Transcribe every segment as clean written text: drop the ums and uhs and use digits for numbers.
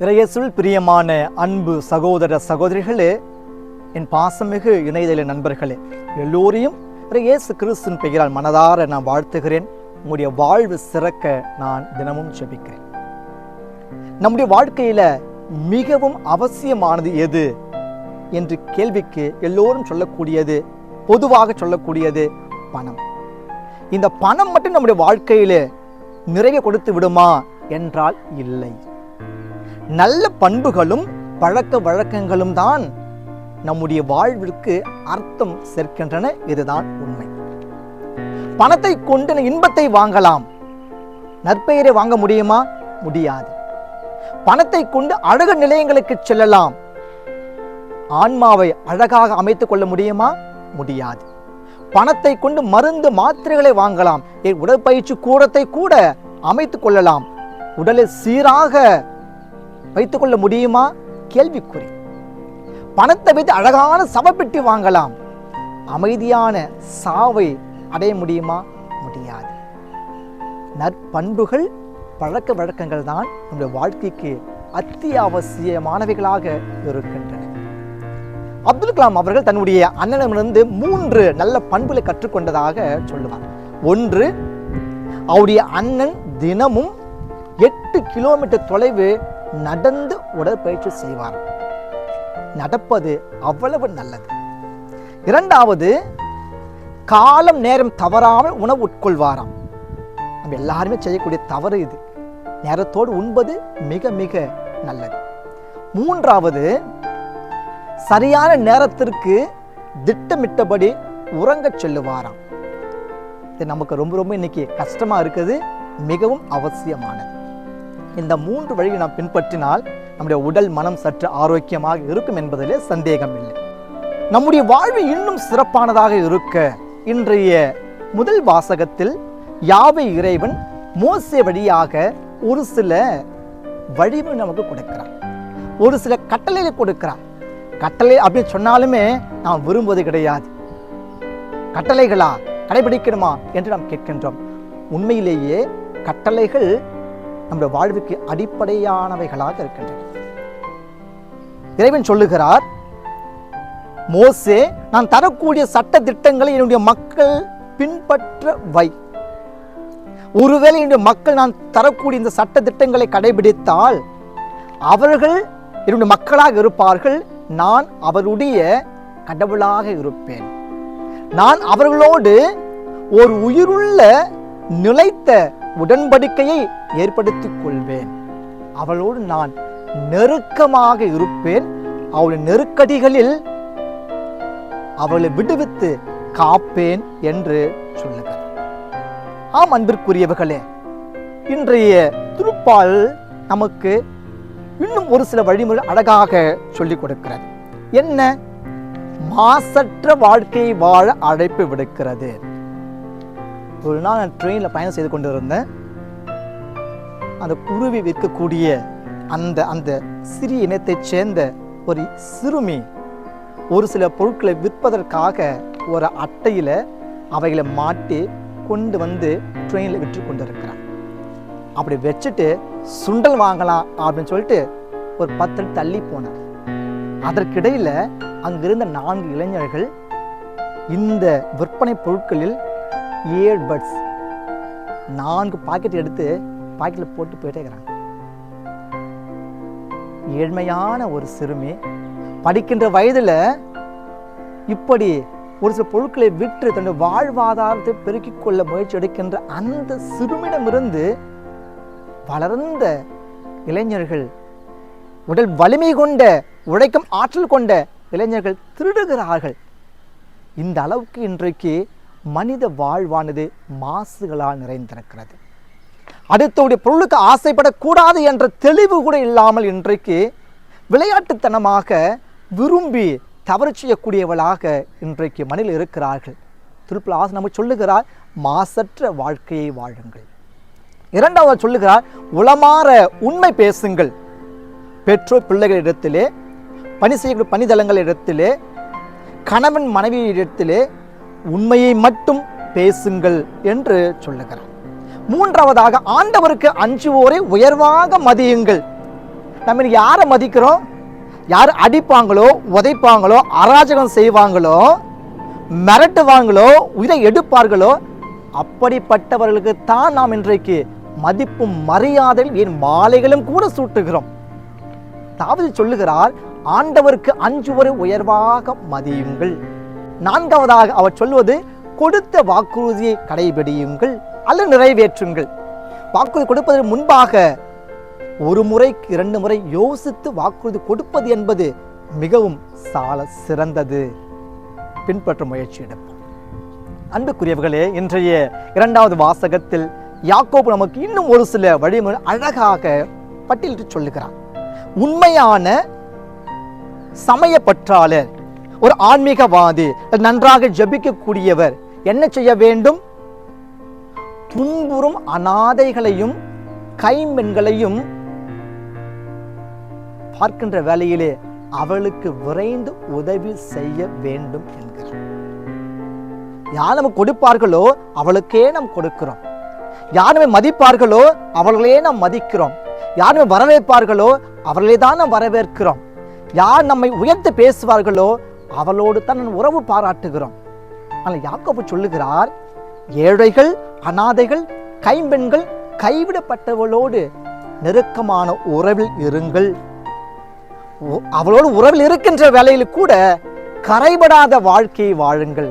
இறையேசுவில் பிரியமான அன்பு சகோதர சகோதரிகளே, என் பாசமிகு இணையதள நண்பர்களே, எல்லோரையும் இயேசு கிறிஸ்துவின் பெயரால் மனதார நான் வாழ்த்துகிறேன். உங்களுடைய வாழ்வு சிறக்க நான் தினமும் ஜெபிக்கிறேன். நம்முடைய வாழ்க்கையில மிகவும் அவசியமானது எது என்று கேள்விக்கு எல்லோரும் சொல்லக்கூடியது, பொதுவாக சொல்லக்கூடியது பணம். இந்த பணம் மட்டும் நம்முடைய வாழ்க்கையில நிறைய கொடுத்து விடுமா என்றால் இல்லை. நல்ல பண்புகளும் பழக்க வழக்கங்களும் தான் நம்முடைய வாழ்விற்கு அர்த்தம் சேர்க்கின்றன. இதுதான் உண்மை. பணத்தை கொண்டு இன்பத்தை வாங்கலாம், நற்பெயரை வாங்க முடியுமா? முடியாது. பணத்தை கொண்டு அழகு நிலையங்களுக்கு செல்லலாம், ஆன்மாவை அழகாக அமைத்துக் கொள்ள முடியுமா? முடியாது. பணத்தை கொண்டு மருந்து மாத்திரைகளை வாங்கலாம், உடற்பயிற்சி கூடத்தை கூட அமைத்துக் கொள்ளலாம், உடலை சீராக வைத்துக் கொள்ள முடியுமா? கேள்விக்குறி. பணத்தை வைத்து அழகான சவப்பெட்டி வாங்கலாம், அமைதியான சாவை அடைய முடியுமா? முடியாது. நற்பண்புகள் பழக்க வழக்கங்கள் தான் நம்முடைய வாழ்க்கைக்கு அத்தியாவசியமானவைகளாக இருக்கின்றன. அப்துல் கலாம் அவர்கள் தன்னுடைய அண்ணனிடமிருந்து 3 நல்ல பண்புகளை கற்றுக்கொண்டதாக சொல்லுவார். 1, அவருடைய அண்ணன் தினமும் 8 கிலோமீட்டர் தொலைவு நடந்து உடற்பயிற்சி செய்வார். நடப்பது அவ்வளவு நல்லது. 2வது, காலம் நேரம் தவறாமல் உணவு உட்கொள்வாராம். நம்ம எல்லாருமே செய்யக்கூடிய தவறு இது. நேரத்தோடு உண்பது மிக மிக நல்லது. 3வது, சரியான நேரத்திற்கு திட்டமிட்டபடி உறங்கச் செல்லுவாராம். இது நமக்கு ரொம்ப ரொம்ப இன்னைக்கு கஷ்டமா இருக்குது, மிகவும் அவசியமானது. இந்த 3 வழியை நாம் பின்பற்றினால் நம்முடைய உடல் மனம் சற்று ஆரோக்கியமாக இருக்கும் என்பதிலே சந்தேகம் இல்லை. நம்முடைய வாழ்வு இன்னும் சிறப்பானதாக இருக்க இன்றைய முதல் வாசகத்தில் யாவே இறைவன் மோசே வழியாக ஒரு சில வழிமுறை நமக்கு கொடுக்கிறார், ஒரு சில கட்டளைகளை கொடுக்கிறார். கட்டளை அப்படின்னு சொன்னாலுமே நாம் விரும்புவது கிடையாது. கட்டளைகளா கடைபிடிக்கணுமா என்று நாம் கேட்கின்றோம். உண்மையிலேயே கட்டளைகள் நம்முடைய வாழ்வுக்கு அடிப்படையானவைகளாக இருக்கின்றன. இறைவன் சொல்லுகிறார், மோசே, நான் தரக்கூடிய சட்ட திட்டங்களை என்னுடைய மக்கள் பின்பற்ற வை. ஒருவேளை என்னுடைய மக்கள் நான் தரக்கூடிய இந்த சட்ட திட்டங்களை கடைபிடித்தால் அவர்கள் என்னுடைய மக்களாக இருப்பார்கள், நான் அவருடைய கடவுளாக இருப்பேன். நான் அவர்களோடு ஒரு உயிருள்ள நிலைத்த உடன்படிக்கையை ஏற்படுத்திக் கொள்வேன். அவளோடு நான் நெருக்கமாக இருப்பேன். அவளுடைய நெருக்கடிகளில் அவளை விடுவித்து காப்பேன் என்று சொல்லுகிறார். ஆம் அன்பிற்குரியவர்களே, இன்றைய திருப்பால் நமக்கு இன்னும் ஒரு சில வழிமுறை அழகாக சொல்லிக் கொடுக்கிறது. என்ன? மாசற்ற வாழ்க்கையை வாழ அழைப்பு விடுக்கிறது. ஒரு நாள் நான் ட்ரெயினில் பயணம் செய்து கொண்டிருந்தேன். அந்த குருவி விற்கக்கூடிய அந்த சிறிய இனத்தைச் சேர்ந்த ஒரு சிறுமி ஒரு சில பொருட்களை விற்பதற்காக ஒரு அட்டையில் அவைகளை மாட்டி கொண்டு வந்து ட்ரெயினில் விற்று கொண்டிருக்கிறான். அப்படி வச்சுட்டு சுண்டல் வாங்கலாம் அப்படின்னு சொல்லிட்டு ஒரு 10 அடி தள்ளி போனார். அதற்கிடையில் அங்கிருந்த 4 இளைஞர்கள் இந்த விற்பனை பொருட்களில் இயர்பட்ஸ் 4 பாக்கெட் எடுத்து பாக்கெட்டில் போட்டு போயிட்டே இருக்கிறாங்க. ஏழ்மையான ஒரு சிறுமி, படிக்கின்ற வயதில் இப்படி ஒரு சில பொருட்களை விற்று தன்னுடைய வாழ்வாதாரத்தை பெருக்கிக் கொள்ள முயற்சி எடுக்கின்ற அந்த சிறுமியிடமிருந்து வளர்ந்த இளைஞர்கள், உடல் வலிமை கொண்ட, உழைக்கும் ஆற்றல் கொண்ட இளைஞர்கள் திருடுகிறார்கள். இந்த அளவுக்கு இன்றைக்கு மனித வாழ்வானது மாசுகளால் நிறைந்திருக்கிறது. அடுத்தவுடைய பொருளுக்கு ஆசைப்படக்கூடாது என்ற தெளிவு கூட இல்லாமல் இன்றைக்கு விளையாட்டுத்தனமாக விரும்பி தவறு செய்யக்கூடியவளாக இன்றைக்கு மனிதர்கள் இருக்கிறார்கள். திருப்பலாஸ் நமக்கு சொல்லுகிறார், மாசற்ற வாழ்க்கையை வாழுங்கள். 2வது சொல்லுகிறார், உளமாற உண்மை பேசுங்கள். பெற்றோர் பிள்ளைகளிடத்திலே, பணி செய்யக்கூடிய பணிதளங்களிடத்திலே, கணவன் மனைவியிடத்திலே உண்மையை மட்டும் பேசுங்கள் என்று சொல்லுகிறார். 3வதாக, ஆண்டவருக்கு அஞ்சுவோரை உயர்வாக மதியுங்கள். நம்ம யாரை மதிக்கிறோம்? யார் அடிப்பாங்களோ, உதைப்பாங்களோ, அராஜகம் செய்வாங்களோ, மிரட்டுவாங்களோ, உயிரை எடுப்பார்களோ அப்படிப்பட்டவர்களுக்கு தான் நாம் இன்றைக்கு மதிப்பும் மரியாதையில் என் மாலைகளும் கூட சூட்டுகிறோம். தாவீது சொல்லுகிறார், ஆண்டவருக்கு அஞ்சுவரை உயர்வாக மதியுங்கள். நான்காவதாக அவர் சொல்வது, கொடுத்த வாக்குறுதியை கடைபிடியுங்கள் அல்லது நிறைவேற்றுங்கள். வாக்குறுதி கொடுப்பதற்கு முன்பாக ஒரு முறைக்கு 2 முறை யோசித்து வாக்குறுதி கொடுப்பது என்பது மிகவும் சால சிறந்தது. பின்பற்ற முயற்சி எடுப்போம். அன்புக்குரியவர்களே, இன்றைய 2வது வாசகத்தில் யாக்கோபு நமக்கு இன்னும் ஒரு சில வழிமுறை அழகாக பட்டியலிட்டு சொல்லுகிறார். உண்மையான சமய பற்றாளர், ஒரு ஆன்மீகவாதி, நன்றாக ஜெபிக்கக்கூடியவர் என்ன செய்ய வேண்டும்? துன்புறும் அநாதைகளையும் கைம்பெண்களையும் பார்க்கின்ற வேளையிலே அவளுக்கு விரைந்து உதவி செய்ய வேண்டும் என்கிறார். யார் நம்ம கொடுப்பார்களோ அவளுக்கே நாம் கொடுக்கிறோம். யார் நம்மை மதிப்பார்களோ அவர்களே நாம் மதிக்கிறோம். யார் நம்மை வரவேற்பார்களோ அவர்களே தான் நாம் வரவேற்கிறோம். யார் நம்மை உயர்த்து பேசுவார்களோ அவளோடு தான் உறவு பாராட்டுகிறோம். ஆனால் யாக்கோபு சொல்லுகிறார், ஏழைகள், அநாதைகள், கைம்பெண்கள், கைவிடப்பட்டவளோடு நெருக்கமான உறவில் இருங்கள். அவளோடு உறவில் இருக்கின்ற வேளையில் கூட கரைபடாத வாழ்க்கையை வாழுங்கள்.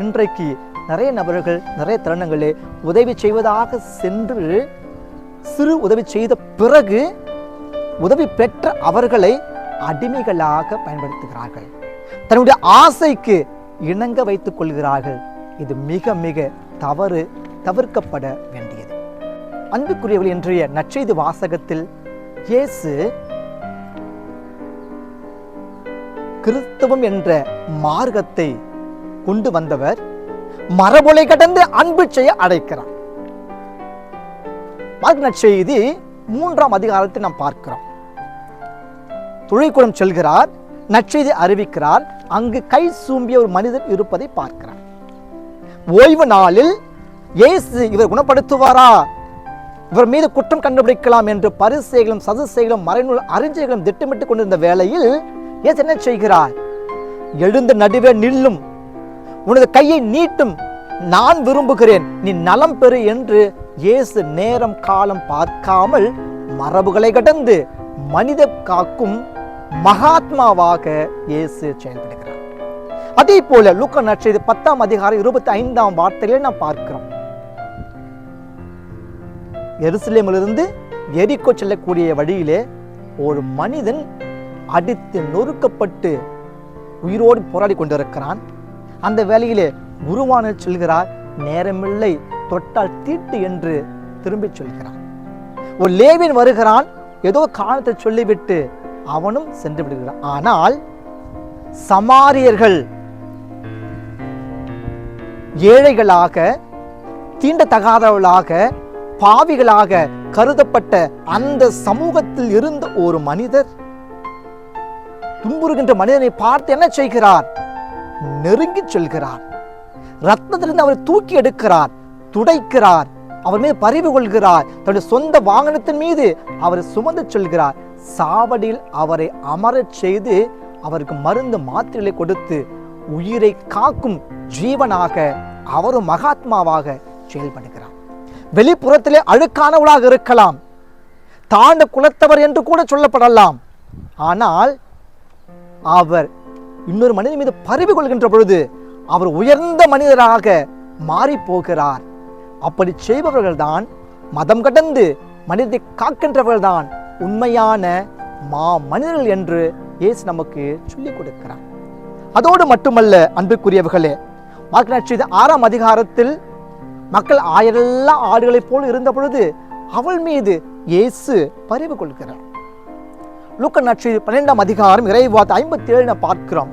இன்றைக்கு நிறைய நபர்கள் நிறைய தருணங்களே உதவி செய்வதாக சென்று சிறு உதவி செய்த பிறகு உதவி பெற்ற அவர்களை அடிமைகளாக பயன்படுத்துகிறார்கள். தன்னுடைய ஆசைக்கு இணங்க வைத்துக் கொள்கிறார்கள். இது மிக மிக தவறு, தவிர்க்கப்பட வேண்டியது. அன்புக்குரியவர்கள், இன்றைய நற்செய்தி வாசகத்தில் இயேசு கிறிஸ்தவம் என்ற மார்க்கத்தை கொண்டு வந்தவர் மரபொலை கடந்து அன்பு செய்ய அழைக்கிறார். நற்செய்தி 3ஆம் அதிகாரத்தை நாம் பார்க்கிறோம். துணைக்குளம் செல்கிறார், நற்செய்தி அறிவிக்கிறார். அங்கு கை சூம்பிய ஒரு மனிதன் இருப்பதை பார்க்கிறார். ஓய்வு நாளில் இயேசு இவர் குணப்படுத்துவாரா, இவர் மீது குற்றம் கண்டுபிடிக்கலாம் என்று பரிசேயர்களும் சதுசேயர்களும் மறைநூல் அறிஞர்களும் திட்டமிட்டுக் கொண்டிருந்த வேளையில் இயேசு என்ன செய்கிறார்? எழுந்து நடுவே நில்லும், உனது கையை நீட்டும், நான் விரும்புகிறேன், நீ நலம் பெறு என்று இயேசு நேரம் காலம் பார்க்காமல் மரபுகளை கடந்து மனித காக்கும் மகாத்மாவாக இயேசு செயல்படுகிறார். அதே போல லூக்கா நற்செய்தி 10ஆம் அதிகாரம் 25ஆம் வார்த்தையிலே நாம் பார்க்கிறோம். எருசலேமிலிருந்து எரிகோ செல்லக்கூடிய வழியிலே ஒரு மனிதன் அடித்து நொறுக்கப்பட்டு உயிரோடு போராடி கொண்டிருக்கிறான். அந்த வேளையிலே குருவான சொல்கிறார், நேரமில்லை, தொட்டால் தீட்டு என்று திரும்பி சொல்கிறார். ஒரு லேவியன் வருகிறான், ஏதோ காரணத்தை சொல்லிவிட்டு அவனும் சென்று விடுகிறான். ஆனால் சமாரியர்கள் ஏழைகளாக, தீண்டத்தகாதவர்களாக, பாவிகளாக கருதப்பட்ட அந்த சமூகத்தில் இருந்த ஒரு மனிதர் துன்புறுகின்ற மனிதனை பார்த்து என்ன செய்கிறார்? நெருங்கி செல்கிறார். ரத்னத்திலிருந்து அவரை தூக்கி எடுக்கிறார், துடைக்கிறார், அவர் மீது பரிவு கொள்கிறார். தன்னுடைய சொந்த வாகனத்தின் மீது அவரை சுமந்து செல்கிறார். சாவடியில் அவரை அமரச் செய்து அவருக்கு மருந்து மாத்திரைகளை கொடுத்து உயிரை காக்கும் ஜீவனாக அவரும் மகாத்மாவாக செயல்படுகிறார். வெளிப்புறத்திலே அழுக்கானவளாக இருக்கலாம், தாண்ட குலத்தவர் என்று கூட சொல்லப்படலாம். ஆனால் அவர் இன்னொரு மனிதன் மீது பரிவு கொள்கின்ற பொழுது அவர் உயர்ந்த மனிதராக மாறி போகிறார். அப்படி செய்பவர்கள் தான், மதம் கடந்து மனிதத்தை காக்கின்றவர்கள் தான் உண்மையான மனிதர்கள் என்று இயேசு நமக்கு சொல்லிக் கொடுக்கிறார். அதோடு மட்டுமல்ல அன்புக்குரியவர்களே, மார்க்கு நற்செய்தி 6ஆம் அதிகாரத்தில் மக்கள் 1000 ஆடுகளைப் போல் இருந்த பொழுது அவள் மீது இயேசு பரிவு கொள்கிறார். லூக்கா நற்செய்தி 12ஆம் அதிகாரம் இறைவார்த்தை 57 பார்க்கிறோம்.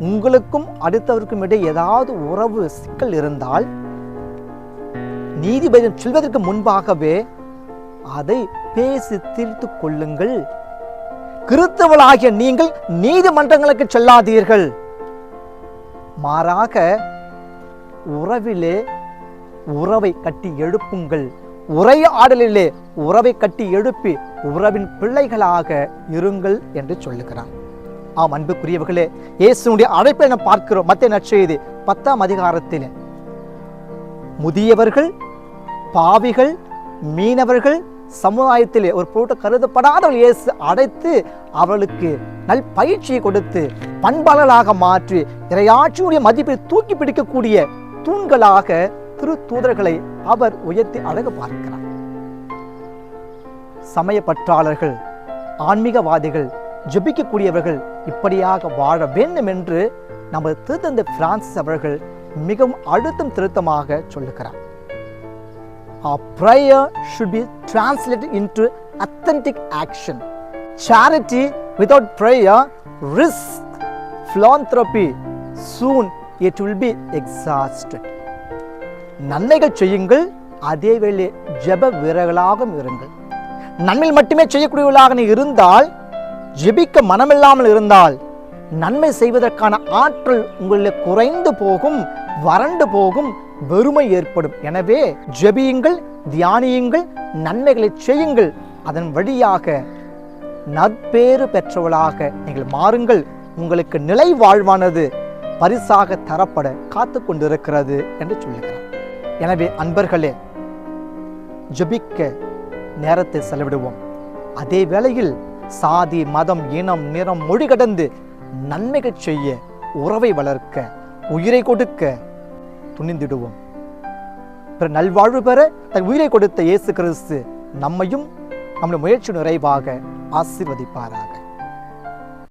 உங்களுக்கும் அடுத்தவருக்கும் இடையே ஏதாவது உறவு சிக்கல் இருந்தால் நீதிபதி செல்வதற்கு முன்பாகவே அதை பேசி தீர்த்து கொள்ளுங்கள். கிறிஸ்தவர்களாகிய நீங்கள் நீதிமன்றங்களுக்கு செல்லாதீர்கள், மாறாக உறவிலே உறவை கட்டி எழுப்புங்கள், உரையாடலிலே உறவை கட்டி எழுப்பி உறவின் பிள்ளைகளாக இருங்கள் என்று சொல்லுகிறார். ஆம் அன்புக்குரியவர்களே, இயேசுனுடைய அழைப்பை நாம் பார்க்கிறோம். மத்தேயு நற்செய்தி 10ஆம் அதிகாரத்தில் முதியவர்கள், பாவிகள், மீனவர்கள், சமுதாயத்திலே ஒரு பொருட்டு கருதப்படாதவர்கள் இயேசு அடைத்து அவர்களுக்கு நல் பயிற்சியை கொடுத்து பண்பாளர்களாக மாற்றி இறையாட்சியுடைய மதிப்பை தூக்கி பிடிக்கக்கூடிய தூண்களாக திரு தூதர்களை அவர் உயர்த்தி அழகு பார்க்கிறார். சமய பற்றாளர்கள், ஆன்மீகவாதிகள், ஜெபிக்கக்கூடியவர்கள் இப்படியாக வாழ வேண்டும் என்று நமது திருத்தந்தை பிரான்சிஸ் அவர்கள் மிகவும் அழுத்தம் திருத்தமாக சொல்லுகிறார். Our prayer should be translated into authentic action. Charity without prayer risks philanthropy. Soon it will be exhausted. நன்மைகள் செய்யுங்கள், அதே வேளை ஜெப வீரர்களாகவும் இருங்கள். நன்மை மட்டுமே செய்யக்கூடியவர்களாக நீ இருந்தால், ஜெபிக்க மனமில்லாமல் இருந்தால், நன்மை செய்வதற்கான ஆற்றல் உங்களில் குறைந்து போகும், வறண்டு போகும், வெறுமை ஏற்படும். எனவே ஜெபியுங்கள், தியானியுங்கள், நன்மைகளை செய்யுங்கள். அதன் வழியாக நற்பேறு பெற்றவர்களாக நீங்கள் மாறுங்கள். உங்களுக்கு நிலை வாழ்வானது பரிசாக தரப்பட காத்து கொண்டிருக்கிறது என்று சொல்லுகிறார். எனவே அன்பர்களே, ஜெபிக்க நேரத்தை செலவிடுவோம். அதே வேளையில் சாதி, மதம், இனம், நிறம், மொழி கடந்து நன்மைகள் செய்ய, உறவை வளர்க்க, உயிரை கொடுக்க துணிந்திடுவோம். நல்வாழ்வு பெற தன் உயிரை கொடுத்த இயேசு கிறிஸ்து நம்மையும் நம்முடைய முயற்சி நிறைவாக ஆசீர்வதிப்பாராக.